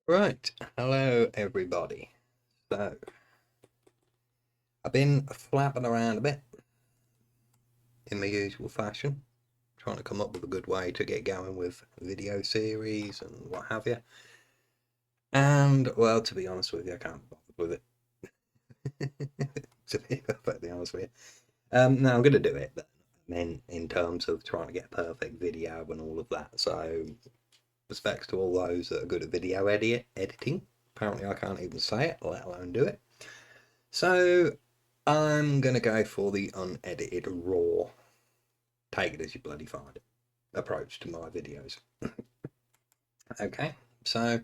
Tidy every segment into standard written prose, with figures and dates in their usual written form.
Right, hello everybody. So, I've been flapping around a bit in my usual fashion, trying to come up with a good way to get going with video series and what have you. And, well, to be honest with you, I can't bother with it. To be perfectly honest with you. No, I'm going to do it, but I mean, in terms of trying to get a perfect video and all of that. So, respects to all those that are good at video editing. Apparently, I can't even say it, let alone do it. So I'm going to go for the unedited, raw, take it as you bloody find it approach to my videos. Okay, so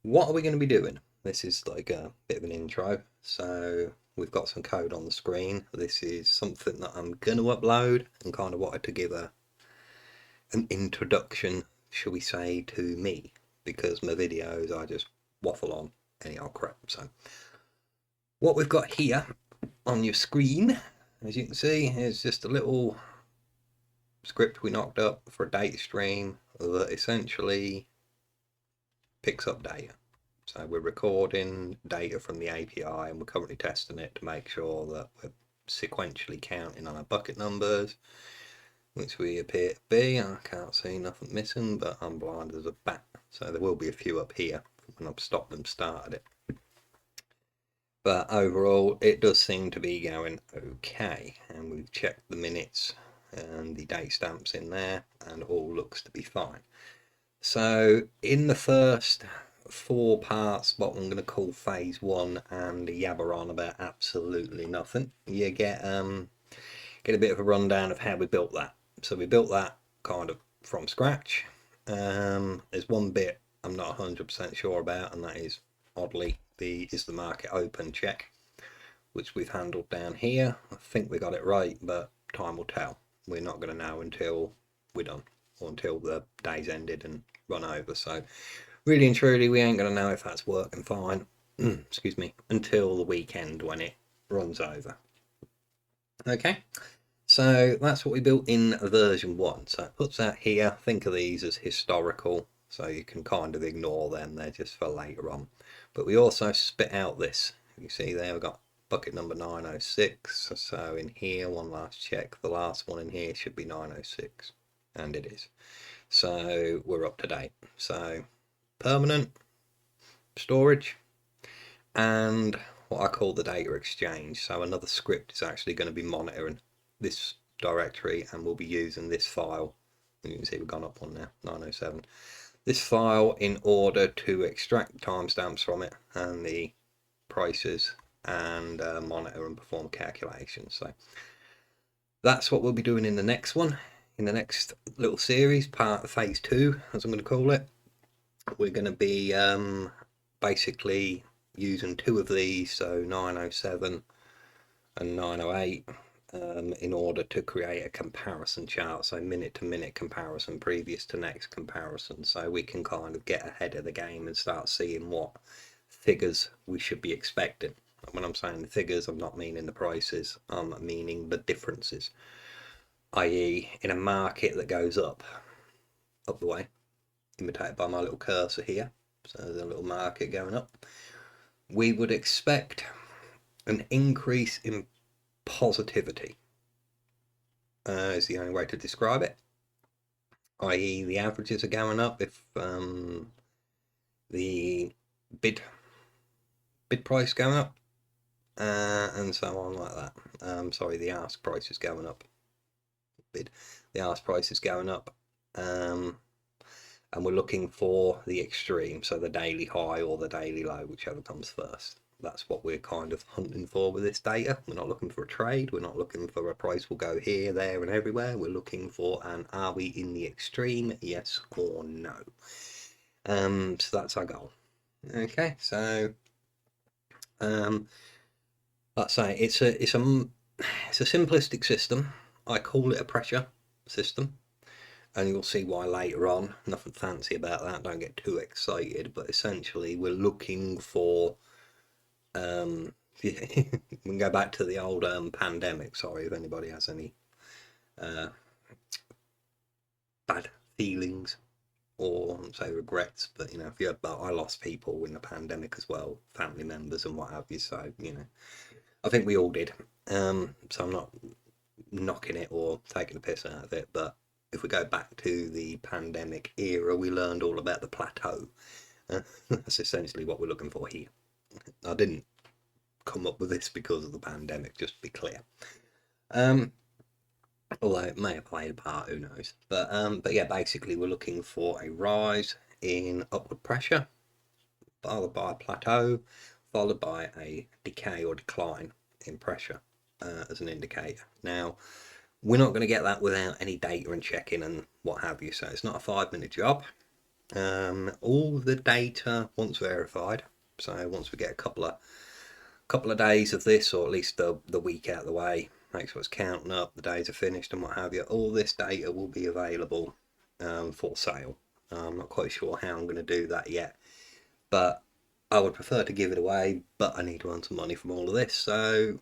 what are we going to be doing? This is like a bit of an intro. So we've got some code on the screen. This is something that I'm going to upload and kind of wanted to give an introduction, shall we say, to me, because my videos I just waffle on any old crap. So what we've got here on your screen, as you can see, is just a little script we knocked up for a data stream that essentially picks up data. So we're recording data from the API and we're currently testing it to make sure that we're sequentially counting on our bucket numbers, which we appear to be. I can't see nothing missing, but I'm blind as a bat, so there will be a few up here when I've stopped and started it. But overall, it does seem to be going okay, and we've checked the minutes and the date stamps in there, and all looks to be fine. So in the first 4 parts, what I'm going to call phase 1, and yabber on about absolutely nothing, you get a bit of a rundown of how we built that. So we built that kind of from scratch. There's one bit I'm not 100% sure about, and that is, oddly, is the market open check, which we've handled down here. I think we got it right, but time will tell. We're not going to know until we're done, or until the day's ended and run over. So really and truly, we ain't going to know if that's working fine excuse me, until the weekend when it runs over. Okay, so that's what we built in version 1. So it puts that here. Think of these as historical, so you can kind of ignore them, they're just for later on. But we also spit out this, you see there, we've got bucket number 906. So in here, one last check, the last one in here should be 906, and it is. So we're up to date. So permanent storage and what I call the data exchange. So another script is actually going to be monitoring this directory, and we'll be using this file. You can see we've gone up one now, 907. This file in order to extract timestamps from it and the prices, and monitor and perform calculations. So that's what we'll be doing in the next one, in the next little series, part of phase 2, as I'm going to call it. We're going to be basically using 2 of these, so 907 and 908, in order to create a comparison chart, so minute to minute comparison, previous to next comparison, so we can kind of get ahead of the game and start seeing what figures we should be expecting. When I'm saying the figures, I'm not meaning the prices, I'm meaning the differences, i.e. in a market that goes up the way, imitated by my little cursor here, so there's a little market going up, we would expect an increase in positivity, is the only way to describe it, i.e. the averages are going up if the bid price going up, and so on like that. Sorry, the ask price is going up. The ask price is going up, and we're looking for the extreme, so the daily high or the daily low, whichever comes first. That's what we're kind of hunting for with this data. We're not looking for a trade, we're not looking for a price will go here, there and everywhere. We're looking for an are we in the extreme, yes or no. So that's our goal. Okay, so let's say it's a simplistic system. I call it a pressure system, and you'll see why later on. Nothing fancy about that, don't get too excited, but essentially we're looking for we can go back to the old pandemic. Sorry if anybody has any bad feelings or say regrets, but you know, if you but I lost people in the pandemic as well, family members and what have you, so you know, I think we all did. So I'm not knocking it or taking the piss out of it, but if we go back to the pandemic era, we learned all about the plateau. That's essentially what we're looking for here. I didn't come up with this because of the pandemic, just to be clear. Although it may have played a part, who knows. But yeah, basically we're looking for a rise in upward pressure, followed by a plateau, followed by a decay or decline in pressure as an indicator. Now, we're not going to get that without any data and checking and what have you, so it's not a 5-minute job. All the data, once verified, so once we get a couple of days of this, or at least the week out of the way, make sure it's counting up, the days are finished and what have you, all this data will be available for sale. I'm not quite sure how I'm going to do that yet, but I would prefer to give it away, but I need to earn some money from all of this, so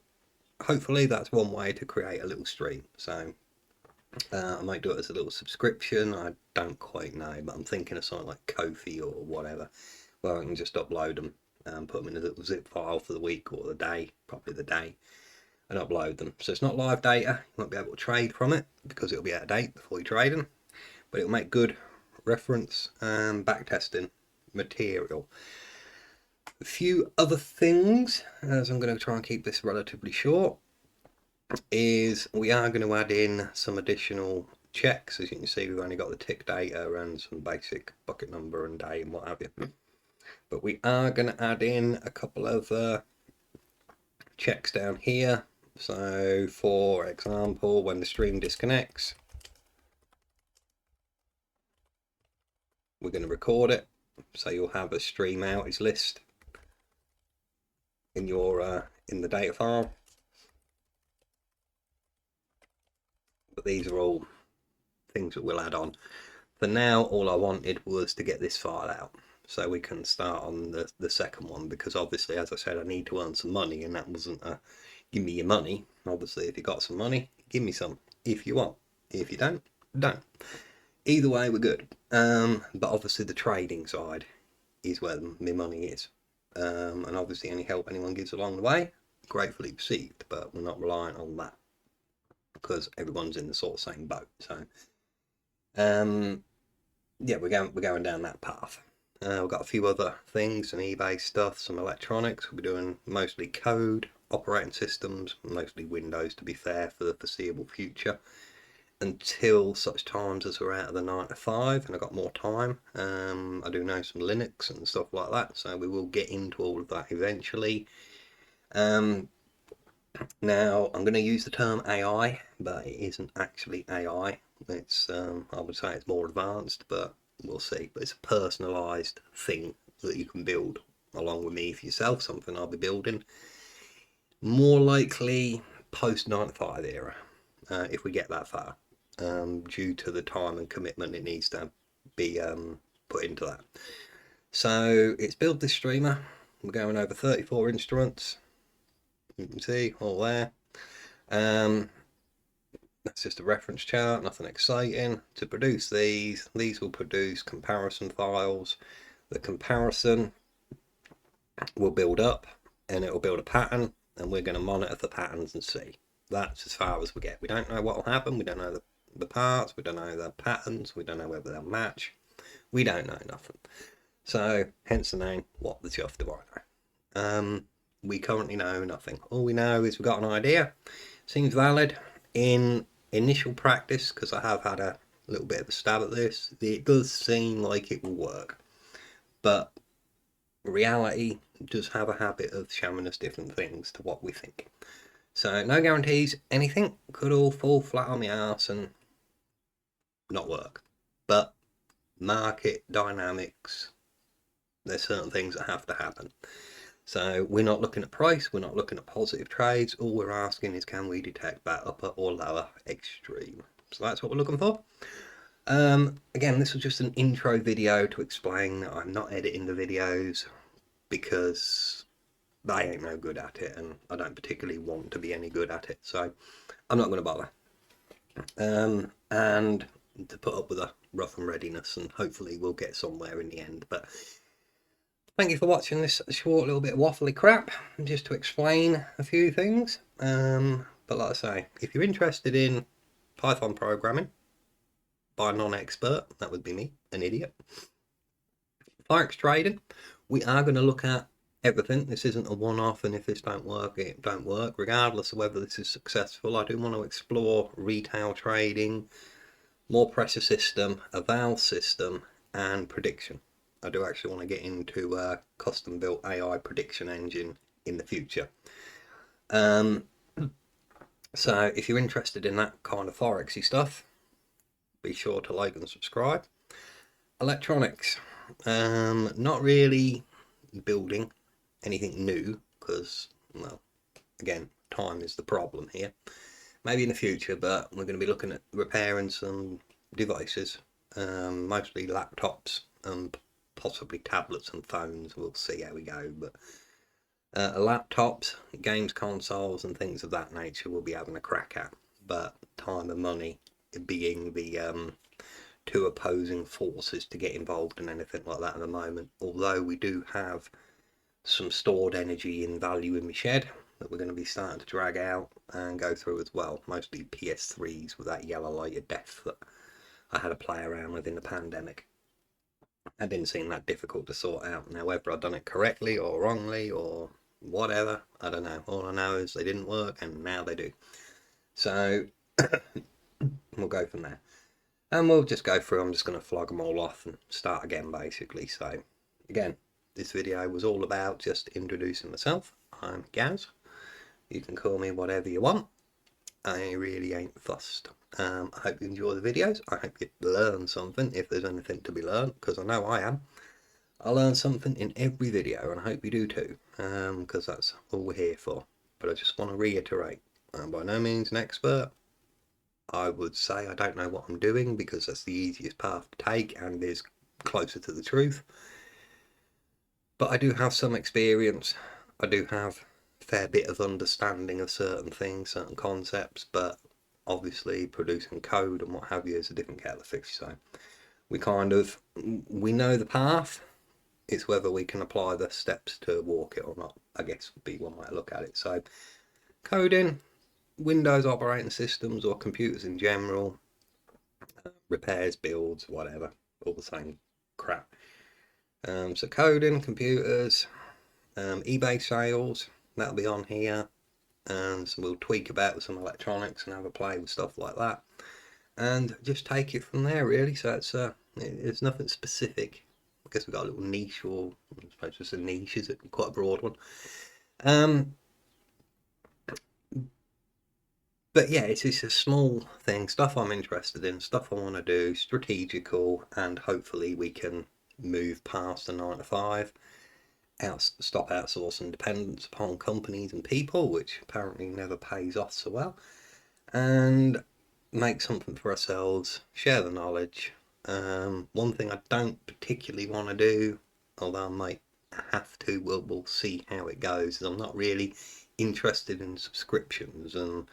hopefully that's one way to create a little stream. So I might do it as a little subscription, I don't quite know, but I'm thinking of something like Ko-fi or whatever, where I can just upload them and put them in a little zip file for the week or the day, probably the day, and upload them. So it's not live data, you won't be able to trade from it because it'll be out of date before you trade them, but it'll make good reference and backtesting material. A few other things, as I'm going to try and keep this relatively short, is we are going to add in some additional checks. As you can see, we've only got the tick data and some basic bucket number and day and what have you. But we are going to add in a couple of checks down here. So for example, when the stream disconnects, we're going to record it. So you'll have a stream outage list in your in the data file. But these are all things that we'll add on. For now, all I wanted was to get this file out so we can start on the second one, because obviously, as I said, I need to earn some money, and that wasn't a give me your money. Obviously, if you got some money, give me some if you want. If you don't, don't. Either way, we're good. But obviously the trading side is where my money is. And obviously any help anyone gives along the way, gratefully received, but we're not reliant on that because everyone's in the sort of same boat. So yeah, we're going down that path. We've got a few other things, some eBay stuff, some electronics. We'll be doing mostly code, operating systems, mostly Windows to be fair, for the foreseeable future, until such times as we're out of the 9 to 5 and I've got more time. I do know some Linux and stuff like that, so we will get into all of that eventually. Now I'm going to use the term AI, but it isn't actually AI. It's I would say it's more advanced, but we'll see. But it's a personalized thing that you can build along with me for yourself, something I'll be building more likely post 9 to 5 era, if we get that far, due to the time and commitment it needs to be put into that. So it's build this streamer. We're going over 34 instruments, you can see all there. That's just a reference chart, nothing exciting. To produce these will produce comparison files. The comparison will build up and it will build a pattern, and we're going to monitor the patterns and see. That's as far as we get. We don't know what will happen, we don't know the parts, we don't know the patterns, we don't know whether they'll match, we don't know nothing. So hence the name, what the chuff do I know? We currently know nothing. All we know is we've got an idea, seems valid. In initial practice, because I have had a little bit of a stab at this, it does seem like it will work, but reality does have a habit of showing us different things to what we think. So no guarantees, anything could all fall flat on the arse and not work. But market dynamics, there's certain things that have to happen. So we're not looking at price, we're not looking at positive trades, all we're asking is can we detect that upper or lower extreme. So that's what we're looking for. Again, this was just an intro video to explain that I'm not editing the videos because I ain't no good at it, and I don't particularly want to be any good at it, so I'm not going to bother. And to put up with a rough and readiness, and hopefully we'll get somewhere in the end. But thank you for watching this short little bit of waffly crap, just to explain a few things. But like I say, if you're interested in Python programming by a non-expert, that would be me, an idiot. Forex trading, we are going to look at everything. This isn't a one-off, and if this don't work, it don't work. Regardless of whether this is successful, I do want to explore retail trading, more pressure system, a valve system, and prediction. I do actually want to get into a custom-built AI prediction engine in the future. So if you're interested in that kind of Forexy stuff, be sure to like and subscribe. Electronics, not really building anything new because, well, again, time is the problem here. Maybe in the future, but we're going to be looking at repairing some devices, mostly laptops and possibly tablets and phones. We'll see how we go, but laptops, games consoles and things of that nature we'll be having a crack at, but time and money being the two opposing forces to get involved in anything like that at the moment. Although we do have some stored energy in value in my shed that we're going to be starting to drag out and go through as well, mostly PS3s with that yellow light of death that I had to play around with in the pandemic. It didn't seem that difficult to sort out. Now whether I've done it correctly or wrongly or whatever, I don't know. All I know is they didn't work and now they do. So we'll go from there. And we'll just go through, I'm just going to flog them all off and start again basically. So again, this video was all about just introducing myself. I'm Gaz. You can call me whatever you want. I really ain't fussed. I hope you enjoy the videos. I hope you learn something if there's anything to be learned, because I know I am. I learn something in every video and I hope you do too, because that's all we're here for. But I just want to reiterate, I'm by no means an expert. I would say I don't know what I'm doing because that's the easiest path to take and is closer to the truth. But I do have some experience. I do have a fair bit of understanding of certain things, certain concepts, but obviously producing code and what have you is a different kettle of fish. So we know the path. It's whether we can apply the steps to walk it or not, I guess would be one way to look at it. So coding, Windows operating systems or computers in general, repairs, builds, whatever, all the same crap. So coding, computers, eBay sales, that'll be on here, and so we'll tweak about with some electronics and have a play with stuff like that, and just take it from there really. So it's nothing specific. I guess we've got a little niche, or I suppose it's a niche, is it? Quite a broad one. But yeah, it's a small thing, stuff I'm interested in, stuff I want to do, strategical, and hopefully we can move past the 9 to 5, stop outsourcing dependence upon companies and people, which apparently never pays off so well, and make something for ourselves, share the knowledge. One thing I don't particularly want to do, although I might have to, we'll see how it goes, is I'm not really interested in subscriptions and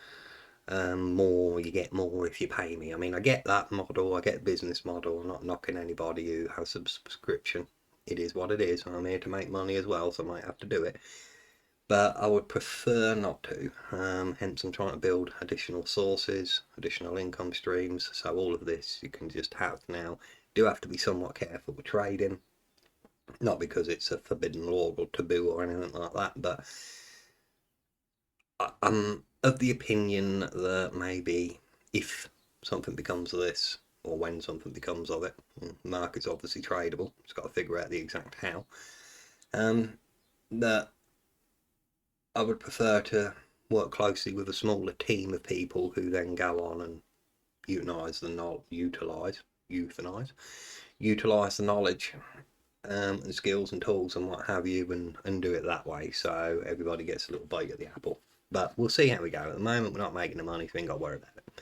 more, you get more if you pay me. I mean, I get that model, I get the business model. I'm not knocking anybody who has a subscription. It is what it is. I'm here to make money as well, so I might have to do it. But I would prefer not to. Hence, I'm trying to build additional sources, additional income streams. So all of this you can just have now. Do have to be somewhat careful with trading. Not because it's a forbidden law or taboo or anything like that, but I'm of the opinion that maybe if something becomes of this, or when something becomes of it, the market's obviously tradable, it's got to figure out the exact how, that I would prefer to work closely with a smaller team of people who then go on and utilize the knowledge and skills and tools and what have you, and do it that way, so everybody gets a little bite of the apple. But we'll see how we go. At the moment we're not making the money, so we ain't got to worry about it.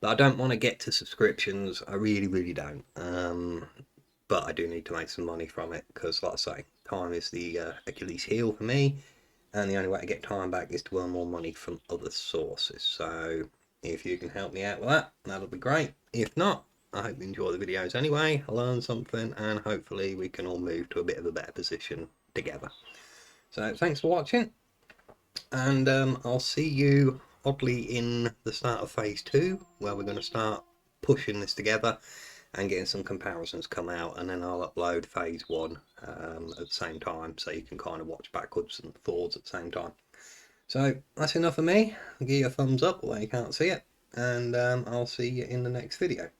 But I don't want to get to subscriptions, I really don't. But I do need to make some money from it, because like I say, time is the Achilles heel for me, and the only way to get time back is to earn more money from other sources. So if you can help me out with that, that'll be great. If not, I hope you enjoy the videos anyway, learn something, and hopefully we can all move to a bit of a better position together. So thanks for watching, and I'll see you oddly in the start of phase 2, where we're going to start pushing this together and getting some comparisons come out, and then I'll upload phase 1 at the same time, so you can kind of watch backwards and forwards at the same time. So that's enough of me. I'll give you a thumbs up, although you can't see it, and I'll see you in the next video.